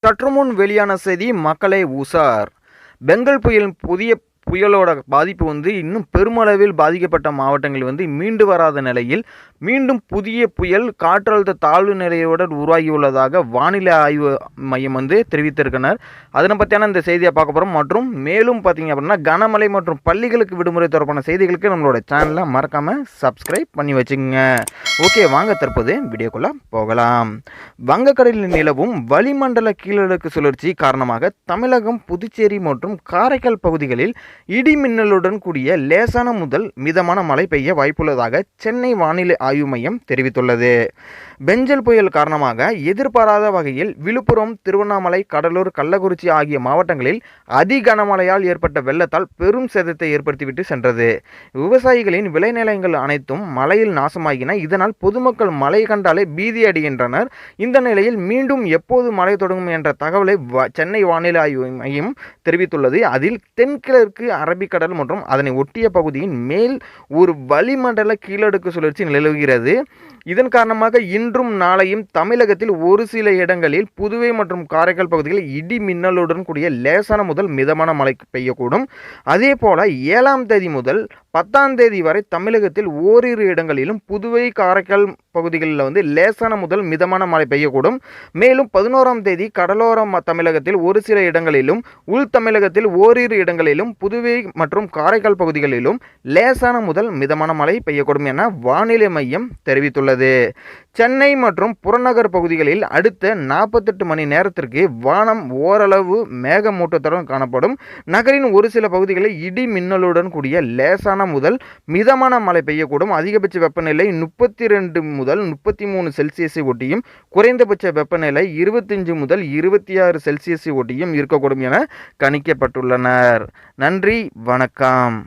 சற்று முன் வெளியான செய்தி மக்களை உசார். பெங்கல் புதிய புயலோட பாதிப்பு இன்னும் பெருமளவில் பாதிக்கப்பட்ட மாவட்டங்கள் மீண்டு வராத நிலையில் மீண்டும் புதிய புயல் காற்றழுத்த தாழ்வு நிலையுடன் உருவாகியுள்ளதாக வானிலை ஆய்வு மையம் தெரிவித்திருக்கிறார். அதனை பற்றியான இந்த செய்தியை பார்க்க போகிறோம். மற்றும் மேலும் பார்த்தீங்க அப்படின்னா கனமழை மற்றும் பள்ளிகளுக்கு விடுமுறை தொடர்பான செய்திகளுக்கு நம்மளோட சேனலை மறக்காமல் சப்ஸ்கிரைப் பண்ணி வச்சுக்கோங்க. ஓகே, வாங்க தற்போது வீடியோக்குள்ளே போகலாம். வங்கக்கடலில் நிலவும் வளிமண்டல கீழடுக்கு சுழற்சி காரணமாக தமிழகம், புதுச்சேரி மற்றும் காரைக்கால் பகுதிகளில் இடி மின்னலுடன் கூடிய லேசான முதல் மிதமான மழை பெய்ய வாய்ப்புள்ளதாக சென்னை வானிலை ஆய்வு மையம் தெரிவித்துள்ளது. பெஞ்சல் புயல் காரணமாக எதிர்பாராத வகையில் விழுப்புரம், திருவண்ணாமலை, கடலூர், கள்ளக்குறிச்சி ஆகிய மாவட்டங்களில் அதி கனமழையால் ஏற்பட்ட வெள்ளத்தால் பெரும் சேதத்தை ஏற்படுத்திவிட்டு சென்றது. விவசாயிகளின் விளைநிலங்கள் அனைத்தும் மழையில் நாசமாகின. இதனால் பொதுமக்கள் மழை கண்டாலே பீதி அடைகின்றனர். இந்த நிலையில் மீண்டும் எப்போது மழை தொடங்கும் என்ற தகவலை சென்னை வானிலை ஆய்வு மையம் தெரிவித்துள்ளது. அதில் தென்கிழக்கு அரபிக்கடல் மற்றும் அதனை ஒட்டிய பகுதியின் மேல் ஒரு வளிமண்டல கீழடுக்கு சுழற்சி நிலவுகிறது. இதன் காரணமாக இன்றும் நாளையும் தமிழகத்தில் ஒரு சில இடங்களில், புதுவை மற்றும் காரைக்கால் பகுதிகளில் இடி மின்னலுடன் கூடிய லேசான முதல் மிதமான மழை பெய்யக்கூடும். அதே போல 7ஆம் தேதி முதல் 10ஆம் தேதி வரை தமிழகத்தில் ஓரிரு இடங்களிலும், புதுவை, காரைக்கால் பகுதிகளில் லேசான முதல் மிதமான மழை பெய்யக்கூடும். மேலும் 11ஆம் தேதி கடலோர தமிழகத்தில் ஒரு சில இடங்களிலும், உள் தமிழகத்தில் ஓரிரு இடங்களிலும், புதுவை மற்றும் காரைக்கால் பகுதிகளிலும் லேசான முதல் மிதமான மழை பெய்யக்கூடும் என வானிலை மையம் தெரிவித்துள்ளது. சென்னை மற்றும் புறநகர் பகுதிகளில் அடுத்த 48 மணி நேரத்திற்கு வானம் ஓரளவு மேகமூட்டத்துடன் காணப்படும். நகரின் ஒரு சில பகுதிகளில் இடி மின்னலுடன் கூடிய லேசான முதல் மிதமான மழை பெய்யக்கூடும். அதிகபட்ச வெப்பநிலை 32 முதல் 33 செல்சியஸை ஒட்டியும், குறைந்தபட்ச வெப்பநிலை 25 முதல் 26 செல்சியஸை ஒட்டியும் இருக்கக்கூடும் என கணிக்கப்பட்டுள்ளனர். நன்றி, வணக்கம்.